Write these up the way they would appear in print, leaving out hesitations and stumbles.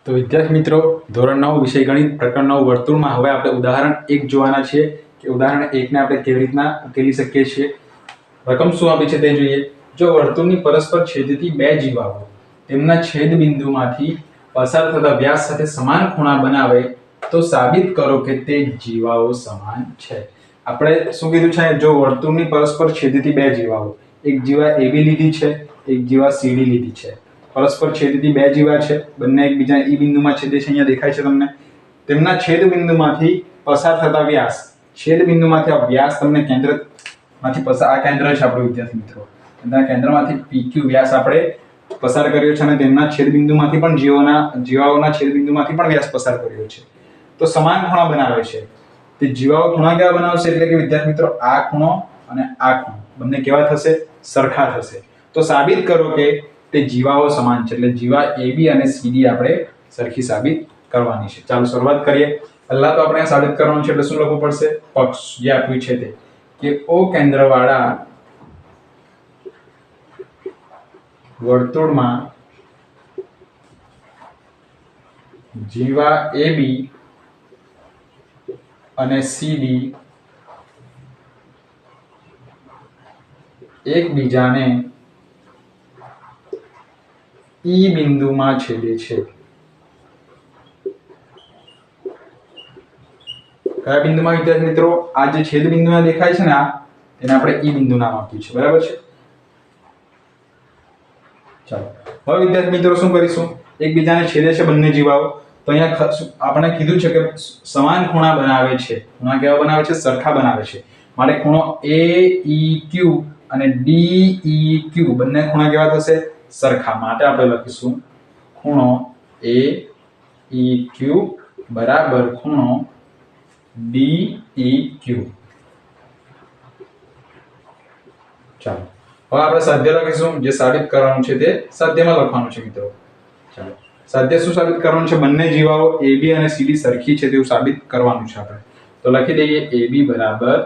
તો વિદ્યાર્થી મિત્રો, ધોરણ 9 વિષય ગણિત પ્રકરણ 9 વર્તુળમાં હવે આપણે ઉદાહરણ 1 જોવાના છીએ કે ઉદાહરણ 1 ને આપણે કેવી રીતના ઉકેલી શકીએ છીએ। રકમ શું આપી છે તે જોઈએ। જો વર્તુળની પરસ્પર છેદતી બે જીવાઓ તેમના છેદ બિંદુમાંથી પસાર થતા વ્યાસ સાથે સમાન ખૂણા બનાવે તો સાબિત કરો કે તે જીવાઓ સમાન છે। આપણે શું કીધું છે? જો વર્તુળની પરસ્પર છેદતી બે જીવાઓ, એક જીવા AB લીધી છે, એક જીવા CD લીધી છે। પરસ્પર છેદતી બે જીવા છે, બંને એકબીજા E બિંદુમાં છેદે છે, અહીંયા દેખાય છે તમને। તેમના છેદ બિંદુમાંથી પસાર થતા વ્યાસ, છેદ બિંદુમાંથી આ વ્યાસ તમને કેન્દ્રમાંથી પસાર, આ કેન્દ્ર છે આપણું વિદ્યાર્થી મિત્રો, તેમના કેન્દ્રમાંથી PQ વ્યાસ આપણે પસાર કર્યો છે અને તેમના છેદ બિંદુમાંથી પણ જીવાઓના છેદ બિંદુમાંથી પણ વ્યાસ પસાર કર્યો છે, તો સમાન ખૂણા બનાવે છે। તે જીવાઓ ખૂણા કેવા બનાવશે? એટલે કે વિદ્યાર્થી મિત્રો, આ ખૂણો અને આ ખૂણો બંને કેવા થશે? સરખા થશે। તો સાબિત કરો કે તે જીવાઓ સમાન છે, એટલે જીવા AB અને CD આપણે સરખી સાબિત કરવાની છે। ચાલો શરૂઆત કરીએ। પહેલા તો આપણે સાબિત કરવાનું છે, એટલે શું લખવું પડશે? પક્ષ જે આપ્યું છે તે કે O કેન્દ્રવાળા વર્તુળમાં જીવા AB અને CD એકબીજાને E બિંદુમાં છેદે છે। કયા બિંદુમાં વિદ્યાર્થી મિત્રો? આ જે છેદ બિંદુમાં દેખાય છે ને, આ તેને આપણે E બિંદુ નામ આપ્યું છે, બરાબર છે। ચાલો હવે વિદ્યાર્થી મિત્રો શું કરીશું? એકબીજાને છેદે છે બંને જીવાઓ, તો અહીંયા આપણે કીધું છે કે સમાન ખૂણા બનાવે છે। ખૂણા કેવા બનાવે છે? સરખા બનાવે છે। માટે ખૂણો AEQ અને DEQ બંને ખૂણા કેવા થશે? સરખા। માટે આપણે લખીશું ખૂણો AEQ બરાબર ખૂણો DEQ। ચાલો હવે આપણે સાધ્ય લખીશું। જે સાબિત કરવાનું છે તે સાધ્યમાં લખવાનું છે મિત્રો। ચાલો સાધ્ય શું સાબિત કરવાનું છે? બંને જીવાઓ AB અને CD સરખી છે તેવું સાબિત કરવાનું છે આપણે। તો લખી દઈએ AB બરાબર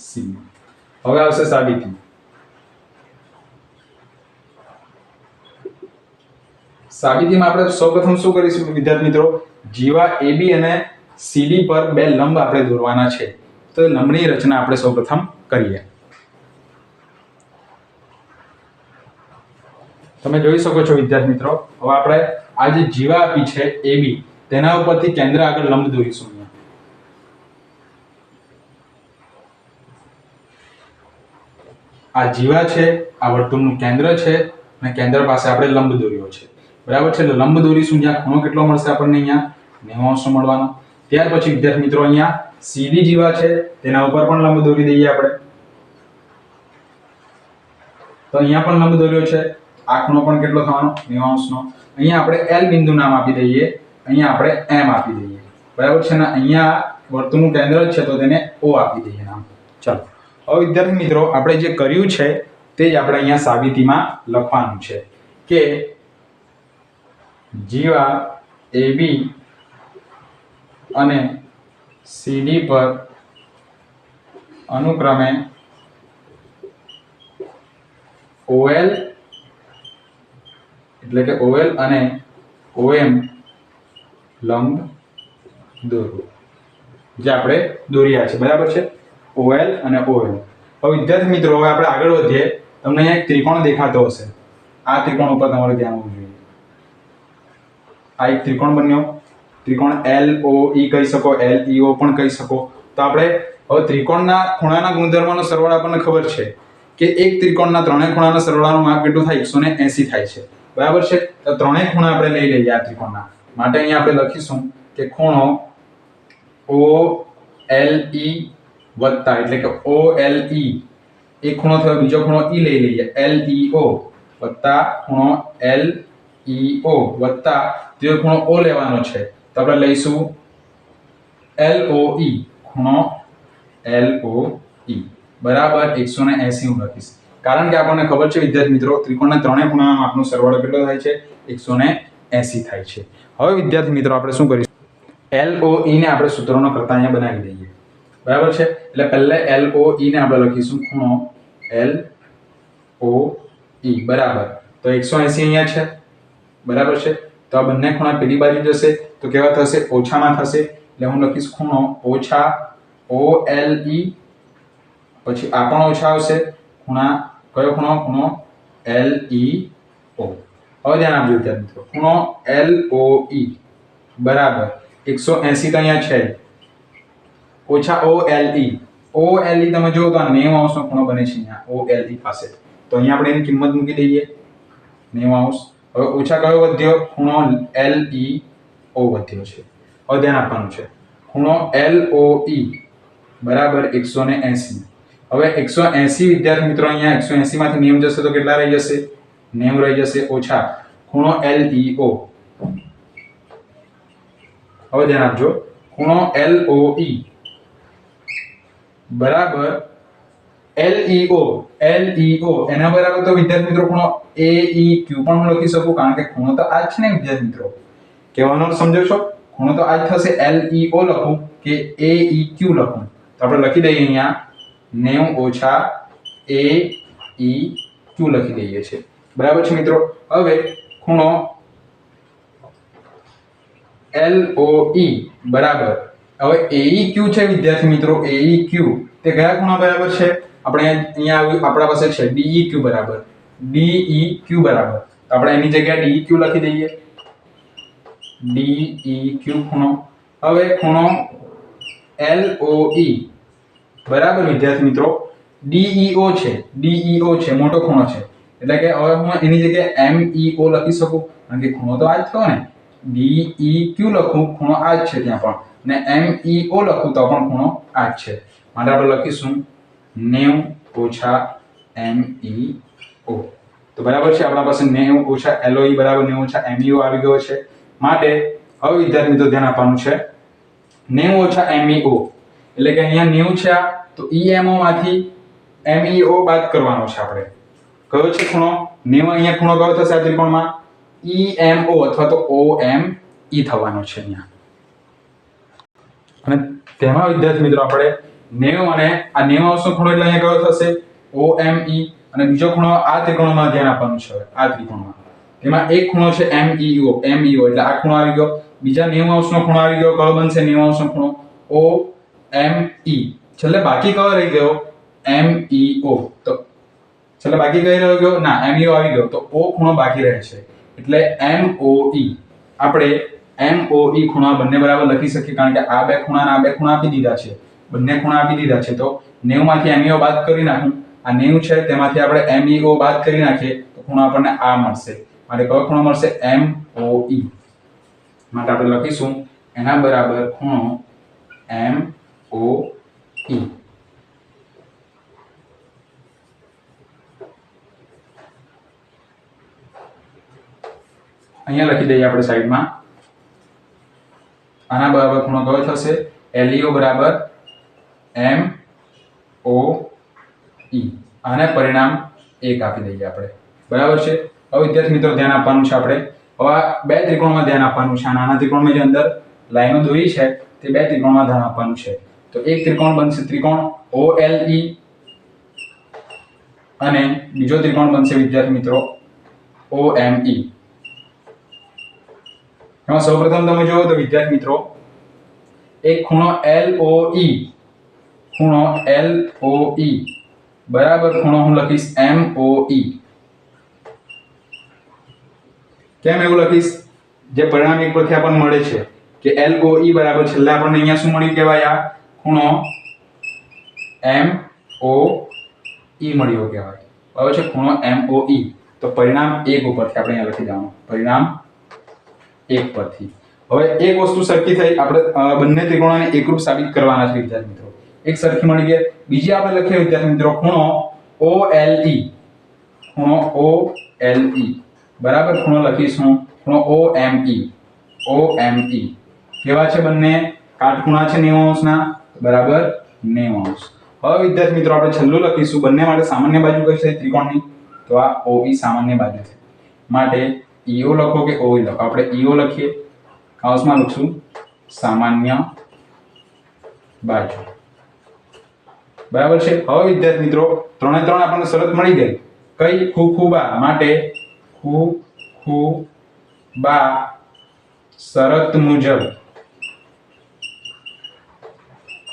CD। હવે આવશે સાબિતી। સાબિતીમાં આપણે સૌપ્રથમ શું કરીશું વિદ્યાર્થી મિત્રો? જીવા AB અને CD પર બે લંબ આપણે દોરવાના છે, તો લંબની રચના આપણે સૌપ્રથમ કરીએ। તમે જોઈ શકો છો વિદ્યાર્થી મિત્રો, હવે આપણે આ જે જીવા આપી છે AB, તેના ઉપરથી કેન્દ્ર આગળ લંબ દોરીશું। આ જીવા છે, આ વર્તુળનું કેન્દ્ર છે અને કેન્દ્ર પાસે આપણે લંબ દોર્યો છે, બરાબર છે। એટલે લંબ દોરીશું, જ્યાં ખૂણો કેટલો મળશે આપણને? અહીંયા 90° મળવાનો। ત્યાર પછી વિદ્યાર્થી મિત્રો અહીંયા CD જીવા છે, તેના ઉપર પણ લંબ દોરી દઈએ આપણે। તો અહીંયા પણ લંબ દોર્યો છે, આ ખૂણો પણ કેટલો થવાનો? 90°નો। અહીંયા આપણે L બિંદુ નામ આપી દઈએ, અહીંયા આપણે M આપી દઈએ, બરાબર છે ને। અહીંયા વર્તુળનું કેન્દ્ર જ છે, તો તેને O આપી દઈએ નામ। ચાલો હવે વિદ્યાર્થી મિત્રો, આપણે જે કર્યું છે તે જ આપણે અહીંયા સાબિતીમાં લખવાનું છે કે જીવા AB અને CD પર અનુક્રમે OL એટલે કે OL અને OM લંબ દોરો, જે આપણે દોર્યા છે, બરાબર છે। OL અને OM। હવે વિદ્યાર્થી મિત્રો, હવે આપણે આગળ વધીએ। તમને અહીંયા એક ત્રિકોણ દેખાતો હશે, આ ત્રિકોણ ઉપર તમારે ધ્યાન આપવું જોઈએ। આ એક ત્રિકોણ બન્યો, ત્રિકોણ LOE કહી શકો, LEO પણ કહી શકો। તો આપણે હવે ત્રિકોણના ખૂણાના ગુણધર્મનો સરવાળો આપણને ખબર છે કે એક ત્રિકોણના ત્રણેય ખૂણાના સરવાળાનું માપ કેટલું થાય? 180 થાય છે, બરાબર છે। તો ત્રણેય ખૂણા આપણે લઈ લઈએ આ ત્રિકોણના માટે। અહીંયા આપણે લખીશું કે ખૂણો OLE વત્તા, એટલે કે OLE એક ખૂણો થયો, બીજો ખૂણો E લઈ લઈએ, LEO વત્તા ખૂણો LEO વત્તા ત્રીજો ખૂણો O લેવાનો છે, તો આપણે લઈશું LOE, ખૂણો LOE બરાબર 180 હું લખીશ, કારણ કે આપણને ખબર છે વિદ્યાર્થી મિત્રો, ત્રિકોણના ત્રણેય ખૂણાના માપનો સરવાળો કેટલો થાય છે? 180 થાય છે। હવે વિદ્યાર્થી મિત્રો આપણે શું કરીશું? LOE ને આપણે સૂત્રનો કરતા અહીંયા બનાવી દઈએ, બરાબર છે। એટલે પહેલા LOE ને આપણે લખીશું ખૂણો LOE બરાબર, તો 180 અહીંયા છે, બરાબર છે। તો આ બંને ખૂણા પેલી બાજુ જશે તો કેવા થશે? ઓછામાં થશે. એટલે હું લખીશ ખૂણો ઓછા OLE, પછી આ પણ ઓછા આવશે. ખૂણા કયો ખૂણો? ખૂણો LEO. હવે ધ્યાન આપજો વિદ્યાર્થી મિત્રો, ખૂણો LOE બરાબર 180 તો અહીંયા છે ઓછા OLE. OLE તમે જુઓ તો આ 90 અંશનો ખૂણો બને છે અહીંયા OLE પાસે. તો અહીંયા આપણે એની કિંમત મૂકી દઈએ 90 અંશ. હવે ઓછા કયો વધ્યો? ખૂણો LEO વધ્યો છે. હવે ધ્યાન આપવાનું છે, ખૂણો LOE બરાબર 180. હવે 180 વિદ્યાર્થી મિત્રો, અહીંયા 180 માંથી 90 જશે તો કેટલા રહી જશે? 90 રહી જશે ઓછા ખૂણો LEO. હવે ધ્યાન આપજો, ખૂણો LOE બરાબર LEO એના બરાબર તો વિદ્યાર્થી મિત્રો ખૂણો AEQ પણ હું લખી શકું, કારણ કે ખૂણો તો આ જ છે ને વિદ્યાર્થી મિત્રો. કહેવાનો સમજો છો? ખૂણો તો આ જ થશે. LEO લખું કે AEQ લખું તો આપણે લખી દઈએ અહીંયા 90 ઓછા AEQ લખી દઈએ છીએ. બરાબર છે મિત્રો. હવે ખૂણો LOE બરાબર, હવે AEQ છે વિદ્યાર્થી મિત્રો, AEQ તે કયા ખૂણા બરાબર છે? આપણે અહીંયા આપણા પાસે છે DEQ બરાબર. DEQ બરાબર તો આપણે એની જગ્યાએ DEQ લખી દઈએ. DEQ ખૂણો. હવે ખૂણો LOE બરાબર વિદ્યાર્થી મિત્રો DEO છે મોટો ખૂણો છે, એટલે કે હવે હું એની જગ્યાએ MEO લખી શકું, કારણ કે ખૂણો તો આ જ થયો ને. DEQ લખું ખૂણો આ જ છે ત્યાં પણ, અને MEO લખું તો પણ ખૂણો આ જ છે. માટે આપણે લખીશું 90 ઓછા MEO. તો બરાબર છે, આપણા પાસે 90 ઓછા LOE બરાબર 90 ઓછા MEO આવી ગયો છે. માટે હવે વિદ્યાર્થી મિત્રો ધ્યાન આપવાનું છે, 90 ઓછા MEO એટલે કે અહીંયા 90 છે આ, તો EMO માંથી MEO બાદ કરવાનો છે આપણે. કયો છે ખૂણો? 90 અહીંયા ખૂણો કયો થશે આ ત્રિકોણમાં? EMO અથવા તો OME થવાનો છે અહીંયા. અને તેમાં વિદ્યાર્થી મિત્રો આપણે 90 અને આ 90 અંશનો ખૂણો એટલે અહીંયા કયો થશે? OME. અને બીજો ખૂણો આ ત્રિકોણમાં ધ્યાન આપવાનું છે. આ ત્રિકોણમાં એમાં એક ખૂણો છે MEO એટલે આ ખૂણો આવી ગયો. બીજા 90 અંશનો ખૂણો આવી ગયો. કયો બનશે 90 અંશનો ખૂણો? OME. છેલ્લે બાકી કયો રહી ગયો? MEO. તો છેલ્લે બાકી કઈ રહી ગયો? ના, MEO આવી ગયો તો O ખૂણો બાકી રહે છે, એટલે MOE. આપણે MOE ખૂણા બંને બરાબર લખી શકીએ, કારણ કે આ બે ખૂણા અને આ બે ખૂણા આપી દીધા છે. બંને ખૂણા આપી દીધા છે તો 90 માંથી MEO બાદ કરી નાખું. આ 90 છે તેમાંથી આપણે MEO બાદ કરી નાખીએ તો ખૂણો આપણને આ મળશે. માટે કયો ખૂણો મળશે? MOE. માટે આપણે લખીશું એના બરાબર ખૂણો MOE. અહીંયા લખી દઈએ આપણે સાઈડમાં. આના બરાબર ખૂણો કયો થશે? LEO બરાબર MOE. આને પરિણામ 1 આપી દઈએ આપણે. બરાબર છે. હવે વિદ્યાર્થી મિત્રો ધ્યાન આપવાનું છે આપણે. હવે બે ત્રિકોણમાં ધ્યાન આપવાનું છે. નાના ત્રિકોણમાં જે અંદર લાઈનો દોરી છે તે બે ત્રિકોણમાં ધ્યાન આપવાનું છે. તો એક ત્રિકોણ બનશે ત્રિકોણ OLE અને બીજો ત્રિકોણ બનશે વિદ્યાર્થી મિત્રો OME. એમાં સૌપ્રથમ તમે જુઓ તો વિદ્યાર્થી મિત્રો એક ખૂણો LOE બરાબર ખૂણો હું લખીશ MOE. કેમ એવું લખીશ? જે પરિણામ એક પરથી આપણને મળે છે કે LOE બરાબર છેલ્લે આપણને અહીંયા શું મળ્યું કહેવાય? આ ખૂણો MOE મળ્યો કહેવાય. હવે છે ખૂણો MOE તો પરિણામ 1 ઉપરથી આપણે અહીંયા લખી દેવાનું. પરિણામ 1 પરથી. હવે એક વસ્તુ સરખી થઈ, આપણે બંને ત્રિકોણોને એકરૂપ સાબિત કરવાના છે વિદ્યાર્થી મિત્રો. એક સરખી મળી ગઈ. બીજી આપણે લખીએ વિદ્યાર્થી મિત્રો ખૂણો OLE. ખૂણો OLE બરાબર ખૂણો લખીશું ખૂણો OME. કેવા છે બંને? કાટખૂણા છે 90 અંશના બરાબર 90 અંશ. હવે વિદ્યાર્થી મિત્રો આપણે છેલ્લું લખીશું બંને માટે સામાન્ય બાજુ કઈ છે ત્રિકોણની? તો આ OE સામાન્ય બાજુ છે. માટે EO લખો કે OE લખો? આપણે EO લખીએ, કૌંસમાં લખશું સામાન્ય બાજુ. બરાબર છે. હવે વિદ્યાર્થી મિત્રો 3 3 આપણને શરત મળી ગઈ. કઈ? ખૂબા. માટે ખૂબા શરત મુજબ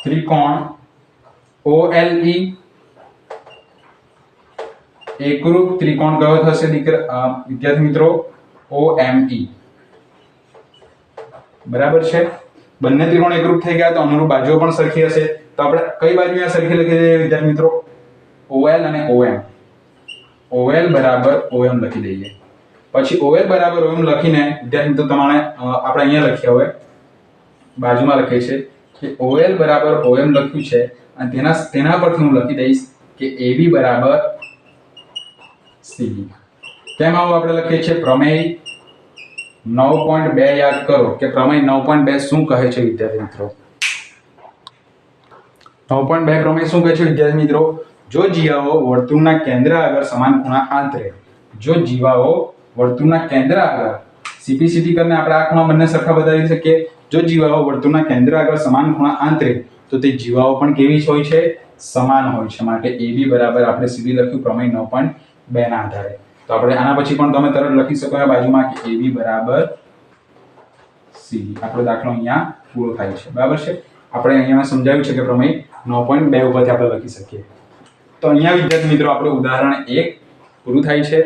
ત્રિકોણ OLE એકરૂપ ત્રિકોણ કયો થશે વિદ્યાર્થી મિત્રો? OME. બરાબર છે. બંને ત્રિકોણ એકરૂપ થઈ ગયા તો અનુરૂપ બાજુઓ પણ સરખી હશે. તો આપણે કઈ બાજુ અહીંયા સરખી લખી દઈએ વિદ્યાર્થી મિત્રો? OL અને OM. OL બરાબર OM લખી દઈએ. પછી OL બરાબર OM લખીને વિદ્યાર્થી મિત્રો તમારે આપણે અહીંયા લખીએ, હવે બાજુમાં લખીએ છે કે OL બરાબર OM લખ્યું છે અને તેના પરથી હું લખી દઈશ કે AB બરાબર CB. કેમ આવું આપણે લખીએ છીએ? પ્રમેય 9.2 યાદ કરો કે પ્રમેય 9.2 શું કહે છે વિદ્યાર્થી મિત્રો? 9.2 પ્રમેય શું કહે છે વિદ્યાર્થી મિત્રો? જો જીવાઓ વર્તુળના કેન્દ્ર આગળ સમાન ખૂણા આંતરે, જો જીવાઓ વર્તુળના કેન્દ્ર આગળ CPCT કરીને આપણે આ ખૂણા બંને સરખા બતાવી શકીએ. જો જીવાઓ વર્તુળના કેન્દ્ર આગળ સમાન ખૂણા આંતરે તો તે જીવાઓ પણ કેવી હોય છે? સમાન હોય છે. માટે AB બરાબર આપણે સીધી લખ્યું પ્રમેય 9.2 ના આધારે. તો આપણે આના પછી પણ તમે તરત લખી શકો આ બાજુમાં કે AB બરાબર CB. આપણો દાખલો અહીંયા પૂરો થાય છે. બરાબર છે. આપણે અહીંયા સમજાવ્યું છે કે પ્રમેય 9.2 ઉપરથી આપણે લખી શકીએ. તો અહીંયા વિદ્યાર્થી મિત્રો આપણું ઉદાહરણ 1 પૂરું થાય છે.